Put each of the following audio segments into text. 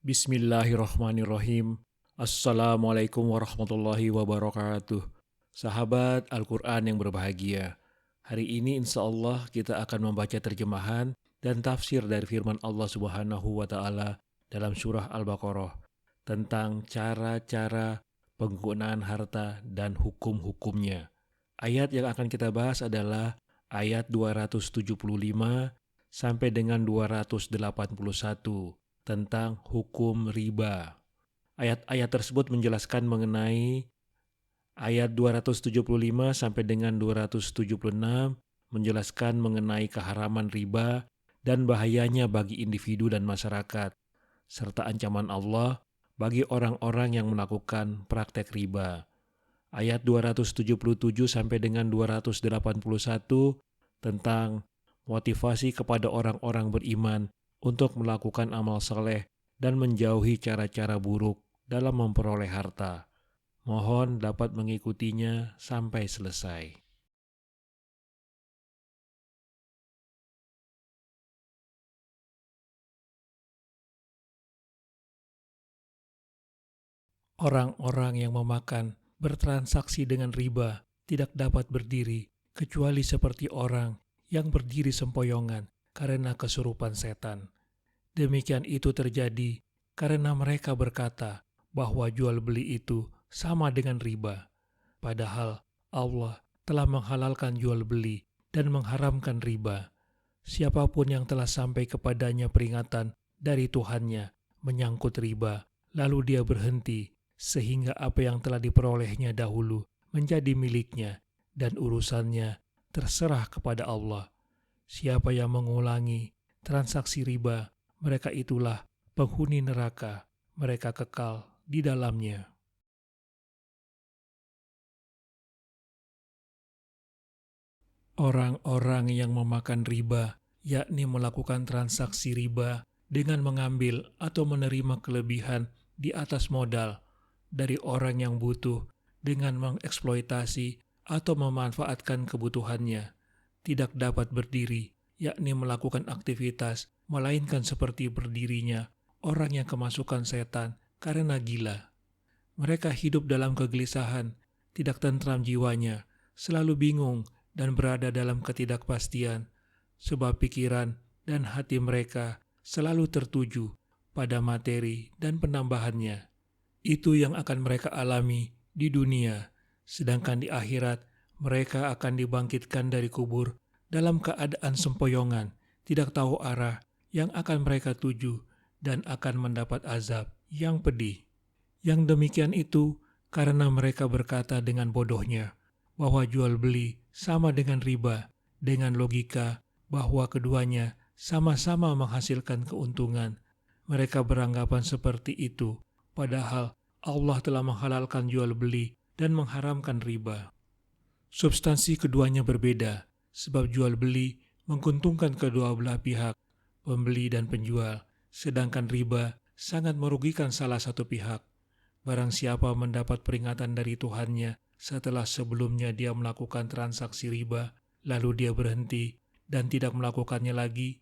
Bismillahirrahmanirrahim. Assalamualaikum warahmatullahi wabarakatuh. Sahabat Al-Quran yang berbahagia. Hari ini insya Allah kita akan membaca terjemahan dan tafsir dari firman Allah Subhanahu wa Ta'ala dalam surah Al-Baqarah tentang cara-cara penggunaan harta dan hukum-hukumnya. Ayat yang akan kita bahas adalah ayat 275 sampai dengan 281 tentang hukum riba. Ayat-ayat tersebut menjelaskan mengenai ayat 275 sampai dengan 276 menjelaskan mengenai keharaman riba dan bahayanya bagi individu dan masyarakat, serta ancaman Allah bagi orang-orang yang melakukan praktek riba. Ayat 277 sampai dengan 281 tentang motivasi kepada orang-orang beriman untuk melakukan amal saleh dan menjauhi cara-cara buruk dalam memperoleh harta. Mohon dapat mengikutinya sampai selesai. Orang-orang yang memakan bertransaksi dengan riba tidak dapat berdiri kecuali seperti orang yang berdiri sempoyongan karena kesurupan setan. Demikian itu terjadi karena mereka berkata bahwa jual beli itu sama dengan riba. Padahal Allah telah menghalalkan jual beli dan mengharamkan riba. Siapapun yang telah sampai kepadanya peringatan dari Tuhannya menyangkut riba, lalu dia berhenti sehingga apa yang telah diperolehnya dahulu menjadi miliknya dan urusannya terserah kepada Allah. Siapa yang mengulangi transaksi riba, mereka itulah penghuni neraka, mereka kekal di dalamnya. Orang-orang yang memakan riba, yakni melakukan transaksi riba dengan mengambil atau menerima kelebihan di atas modal dari orang yang butuh dengan mengeksploitasi atau memanfaatkan kebutuhannya, tidak dapat berdiri, yakni melakukan aktivitas, melainkan seperti berdirinya orang yang kemasukan setan karena gila. Mereka hidup dalam kegelisahan, tidak tentram jiwanya, selalu bingung dan berada dalam ketidakpastian, sebab pikiran dan hati mereka selalu tertuju pada materi dan penambahannya. Itu yang akan mereka alami di dunia, sedangkan di akhirat mereka akan dibangkitkan dari kubur dalam keadaan sempoyongan, tidak tahu arah yang akan mereka tuju dan akan mendapat azab yang pedih. Yang demikian itu karena mereka berkata dengan bodohnya bahwa jual beli sama dengan riba, dengan logika bahwa keduanya sama-sama menghasilkan keuntungan. Mereka beranggapan seperti itu, padahal Allah telah menghalalkan jual beli dan mengharamkan riba. Substansi keduanya berbeda, sebab jual beli menguntungkan kedua belah pihak, pembeli dan penjual, sedangkan riba sangat merugikan salah satu pihak. Barang siapa mendapat peringatan dari Tuhannya setelah sebelumnya dia melakukan transaksi riba, lalu dia berhenti dan tidak melakukannya lagi,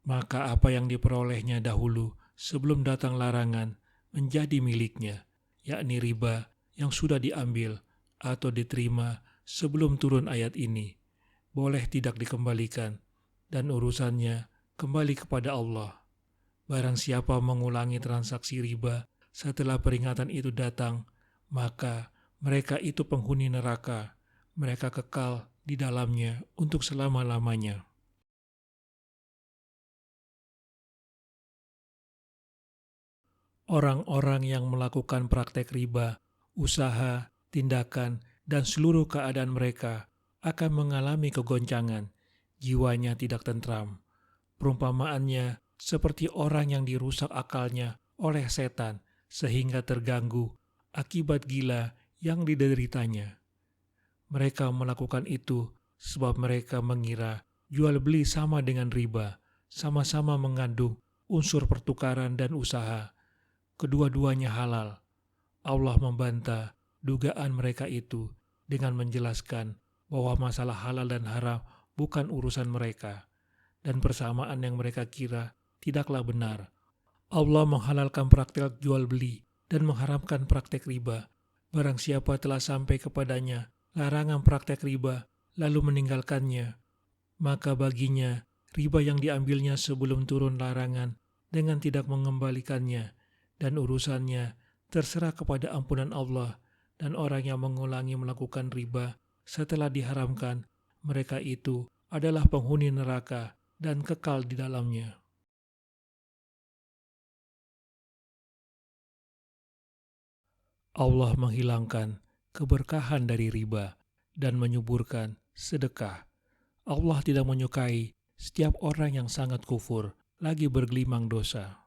maka apa yang diperolehnya dahulu sebelum datang larangan menjadi miliknya, yakni riba yang sudah diambil atau diterima sebelum turun ayat ini, boleh tidak dikembalikan, dan urusannya kembali kepada Allah. Barang siapa mengulangi transaksi riba setelah peringatan itu datang, maka mereka itu penghuni neraka, mereka kekal di dalamnya untuk selama-lamanya. Orang-orang yang melakukan praktek riba, usaha, tindakan, dan seluruh keadaan mereka akan mengalami kegoncangan, jiwanya tidak tentram. Perumpamaannya seperti orang yang dirusak akalnya oleh setan sehingga terganggu akibat gila yang dideritanya. Mereka melakukan itu sebab mereka mengira jual beli sama dengan riba, sama-sama mengandung unsur pertukaran dan usaha. Kedua-duanya halal. Allah membantah dugaan mereka itu dengan menjelaskan bahwa masalah halal dan haram bukan urusan mereka, dan persamaan yang mereka kira tidaklah benar. Allah menghalalkan praktek jual beli dan mengharamkan praktek riba. Barang siapa telah sampai kepadanya larangan praktek riba, lalu meninggalkannya, maka baginya riba yang diambilnya sebelum turun larangan dengan tidak mengembalikannya, dan urusannya terserah kepada ampunan Allah. Dan orang yang mengulangi melakukan riba setelah diharamkan, mereka itu adalah penghuni neraka dan kekal di dalamnya. Allah menghilangkan keberkahan dari riba dan menyuburkan sedekah. Allah tidak menyukai setiap orang yang sangat kufur lagi bergelimang dosa.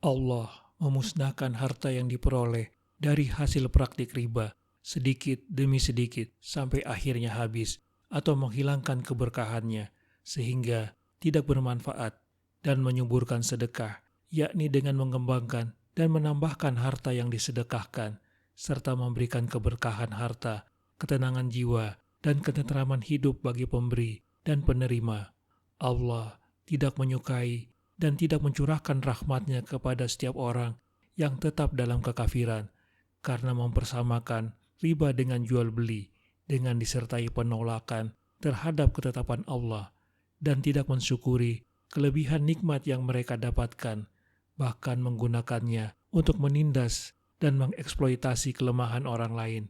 Allah memusnahkan harta yang diperoleh dari hasil praktik riba sedikit demi sedikit sampai akhirnya habis atau menghilangkan keberkahannya sehingga tidak bermanfaat, dan menyuburkan sedekah, yakni dengan mengembangkan dan menambahkan harta yang disedekahkan serta memberikan keberkahan harta, ketenangan jiwa, dan ketentraman hidup bagi pemberi dan penerima. Allah tidak menyukai dan tidak mencurahkan rahmat-Nya kepada setiap orang yang tetap dalam kekafiran, karena mempersamakan riba dengan jual beli dengan disertai penolakan terhadap ketetapan Allah dan tidak mensyukuri kelebihan nikmat yang mereka dapatkan, bahkan menggunakannya untuk menindas dan mengeksploitasi kelemahan orang lain.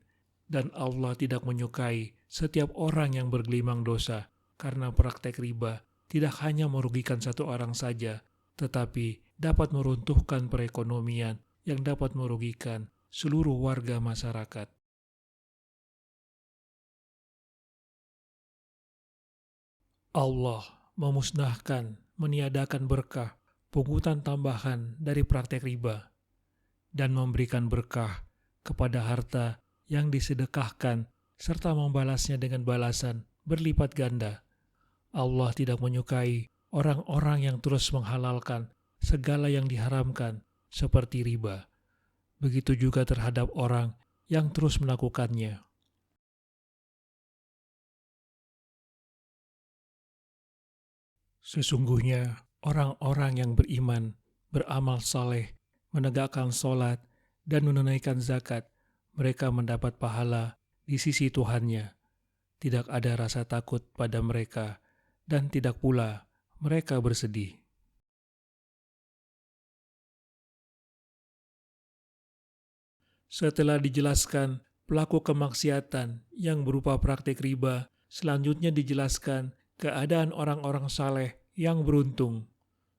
Dan Allah tidak menyukai setiap orang yang bergelimang dosa, karena praktek riba tidak hanya merugikan satu orang saja, tetapi dapat meruntuhkan perekonomian yang dapat merugikan seluruh warga masyarakat. Allah memusnahkan, meniadakan berkah, pungutan tambahan dari praktek riba, dan memberikan berkah kepada harta yang disedekahkan, serta membalasnya dengan balasan berlipat ganda. Allah tidak menyukai orang-orang yang terus menghalalkan segala yang diharamkan, seperti riba. Begitu juga terhadap orang yang terus melakukannya. Sesungguhnya orang-orang yang beriman, beramal saleh, menegakkan sholat, dan menunaikan zakat, mereka mendapat pahala di sisi Tuhannya. Tidak ada rasa takut pada mereka, dan tidak pula mereka bersedih. Setelah dijelaskan pelaku kemaksiatan yang berupa praktik riba, selanjutnya dijelaskan keadaan orang-orang saleh yang beruntung.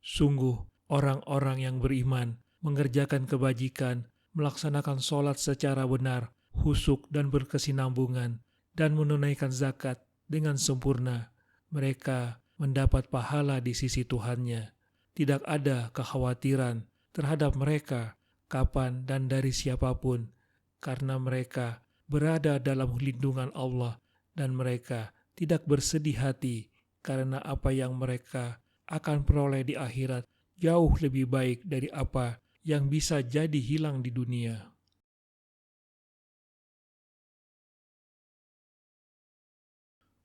Sungguh, orang-orang yang beriman mengerjakan kebajikan, melaksanakan sholat secara benar, khusyuk dan berkesinambungan, dan menunaikan zakat dengan sempurna. Mereka mendapat pahala di sisi Tuhannya. Tidak ada kekhawatiran terhadap mereka kapan dan dari siapapun, karena mereka berada dalam lindungan Allah, dan mereka tidak bersedih hati karena apa yang mereka akan peroleh di akhirat jauh lebih baik dari apa yang bisa jadi hilang di dunia.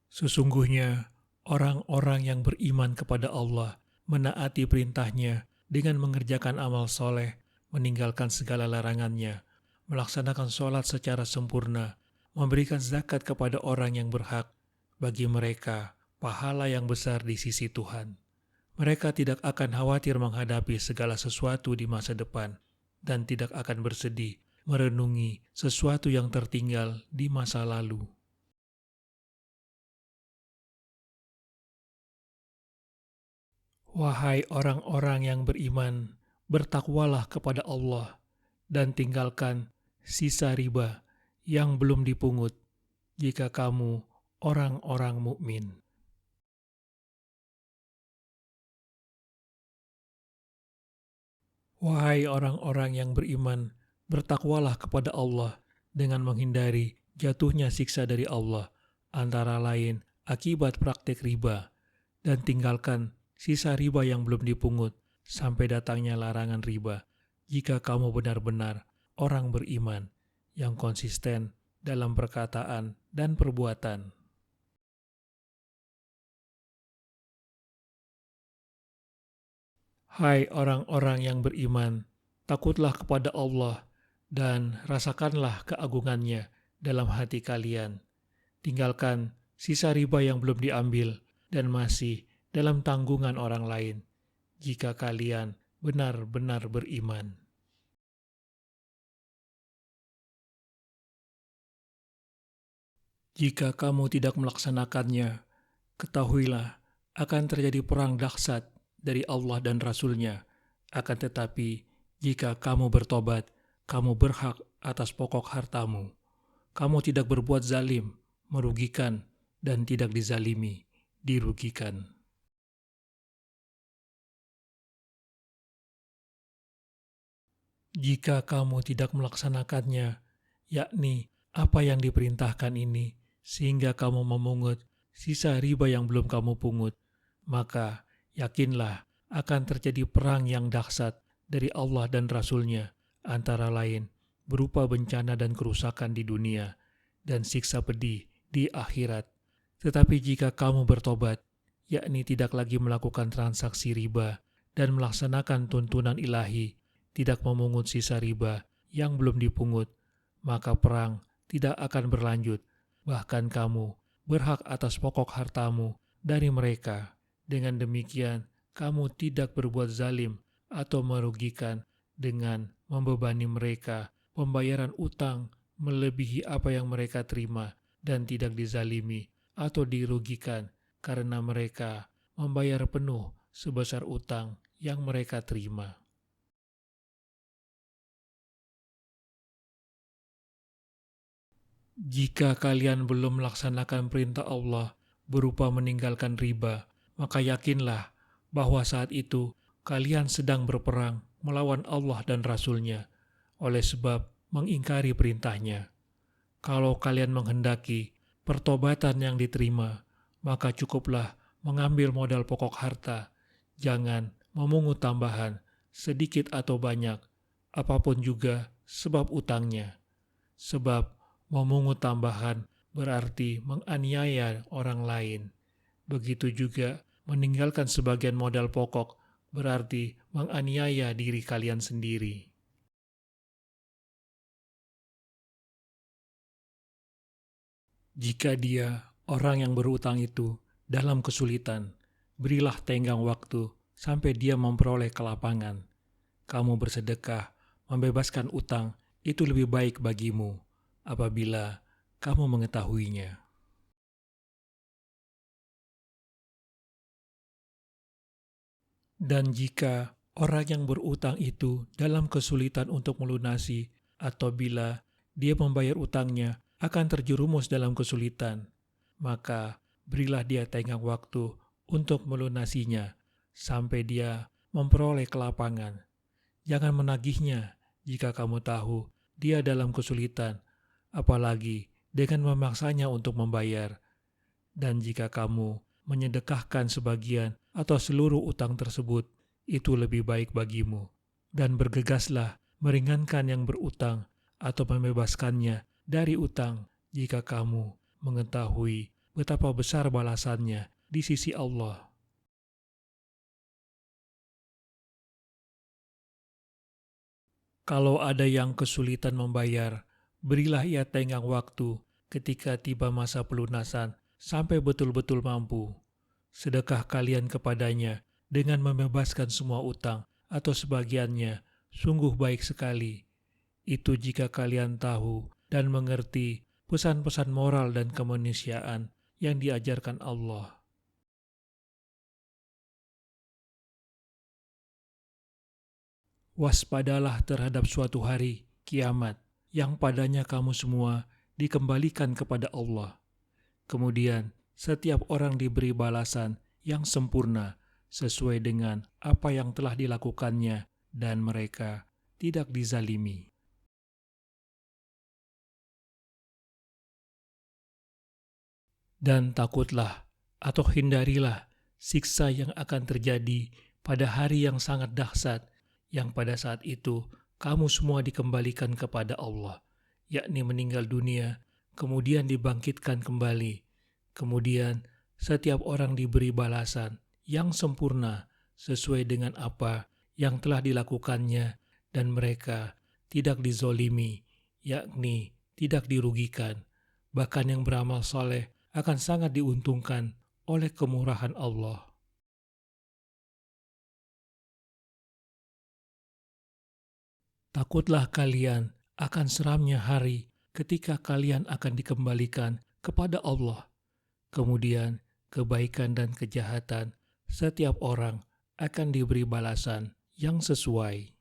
Sesungguhnya orang-orang yang beriman kepada Allah menaati perintahnya dengan mengerjakan amal soleh, meninggalkan segala larangannya, melaksanakan sholat secara sempurna, memberikan zakat kepada orang yang berhak. Bagi mereka pahala yang besar di sisi Tuhan. Mereka tidak akan khawatir menghadapi segala sesuatu di masa depan, dan tidak akan bersedih merenungi sesuatu yang tertinggal di masa lalu. Wahai orang-orang yang beriman, bertakwalah kepada Allah, dan tinggalkan sisa riba yang belum dipungut, jika kamu orang-orang mukmin. Wahai orang-orang yang beriman, bertakwalah kepada Allah dengan menghindari jatuhnya siksa dari Allah, antara lain akibat praktik riba, dan tinggalkan sisa riba yang belum dipungut sampai datangnya larangan riba, jika kamu benar-benar orang beriman yang konsisten dalam perkataan dan perbuatan. Hai orang-orang yang beriman, takutlah kepada Allah dan rasakanlah keagungannya dalam hati kalian. Tinggalkan sisa riba yang belum diambil dan masih dalam tanggungan orang lain, jika kalian benar-benar beriman. Jika kamu tidak melaksanakannya, ketahuilah akan terjadi perang dahsyat dari Allah dan Rasul-Nya. Akan tetapi, jika kamu bertobat, kamu berhak atas pokok hartamu. Kamu tidak berbuat zalim, merugikan, dan tidak dizalimi, dirugikan. Jika kamu tidak melaksanakannya, yakni apa yang diperintahkan ini, sehingga kamu memungut sisa riba yang belum kamu pungut, maka yakinlah akan terjadi perang yang dahsyat dari Allah dan Rasul-Nya, antara lain berupa bencana dan kerusakan di dunia, dan siksa pedih di akhirat. Tetapi jika kamu bertobat, yakni tidak lagi melakukan transaksi riba, dan melaksanakan tuntunan ilahi, tidak memungut sisa riba yang belum dipungut, maka perang tidak akan berlanjut. Bahkan kamu berhak atas pokok hartamu dari mereka. Dengan demikian, kamu tidak berbuat zalim atau merugikan dengan membebani mereka pembayaran utang melebihi apa yang mereka terima, dan tidak dizalimi atau dirugikan karena mereka membayar penuh sebesar utang yang mereka terima. Jika kalian belum melaksanakan perintah Allah berupa meninggalkan riba, maka yakinlah bahwa saat itu kalian sedang berperang melawan Allah dan Rasul-Nya, oleh sebab mengingkari perintahnya. Kalau kalian menghendaki pertobatan yang diterima, maka cukuplah mengambil modal pokok harta. Jangan memungut tambahan, sedikit atau banyak, apapun juga sebab utangnya. Sebab memungut tambahan berarti menganiaya orang lain. Begitu juga meninggalkan sebagian modal pokok berarti menganiaya diri kalian sendiri. Jika dia, orang yang berutang itu, dalam kesulitan, berilah tenggang waktu sampai dia memperoleh kelapangan. Kamu bersedekah, membebaskan utang, itu lebih baik bagimu apabila kamu mengetahuinya. Dan jika orang yang berutang itu dalam kesulitan untuk melunasi, atau bila dia membayar utangnya akan terjerumus dalam kesulitan, maka berilah dia tenggang waktu untuk melunasinya sampai dia memperoleh kelapangan. Jangan menagihnya jika kamu tahu dia dalam kesulitan, apalagi dengan memaksanya untuk membayar. Dan jika kamu menyedekahkan sebagian atau seluruh utang tersebut, itu lebih baik bagimu. Dan bergegaslah meringankan yang berutang atau membebaskannya dari utang jika kamu mengetahui betapa besar balasannya di sisi Allah. Kalau ada yang kesulitan membayar, berilah ia tenggang waktu ketika tiba masa pelunasan sampai betul-betul mampu. Sedekah kalian kepadanya dengan membebaskan semua utang atau sebagiannya, sungguh baik sekali. Itu jika kalian tahu dan mengerti pesan-pesan moral dan kemanusiaan yang diajarkan Allah. Waspadalah terhadap suatu hari, kiamat, yang padanya kamu semua dikembalikan kepada Allah. Kemudian, setiap orang diberi balasan yang sempurna sesuai dengan apa yang telah dilakukannya, dan mereka tidak dizalimi. Dan takutlah atau hindarilah siksa yang akan terjadi pada hari yang sangat dahsyat, yang pada saat itu kamu semua dikembalikan kepada Allah, yakni meninggal dunia, kemudian dibangkitkan kembali. Kemudian setiap orang diberi balasan yang sempurna sesuai dengan apa yang telah dilakukannya, dan mereka tidak dizolimi, yakni tidak dirugikan. Bahkan yang beramal soleh akan sangat diuntungkan oleh kemurahan Allah. Takutlah kalian akan seramnya hari ketika kalian akan dikembalikan kepada Allah. Kemudian kebaikan dan kejahatan setiap orang akan diberi balasan yang sesuai.